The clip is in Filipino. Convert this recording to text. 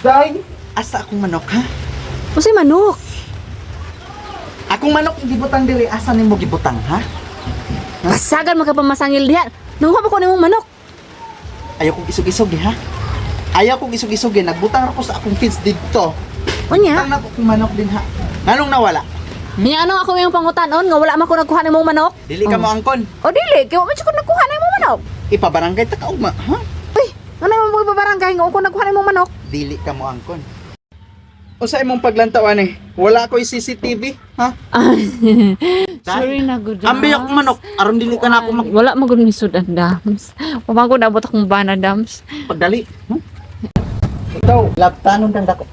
Day, asa akong manok ha? Unsay manok? Akong manok gibutang diri, asa nimo gibutang ha? Pasagan magkapamasangil diha. Nanguha pa ko nimong manok. Ayaw kong isog-isog ha? Ayaw kong isog-isog nagbutang ako sa akong feeds dito. Unya? Butang na ko akong manok din ha. Nganong nawala? Nya ano ako yung pangutanon nga wala man ko nagkuha nimong manok? Dili ka mo angkon. O dili, kaya man ko nagkuha nimong manok. Ipabarangay ta kaugma, ha? Uy, ano naman mo ibabarangay nga ako nagkuha nimong manok? Dili ka mo angkon. O sa imong paglantawan wala ko CCTV, ha? Sorry na good. Ambi akong manok, aron dili ka na ako Wala mo gud misud ang dams. Wa ko nabot akong bana dams. magpagdali. Ikaw, labtanon kang dako.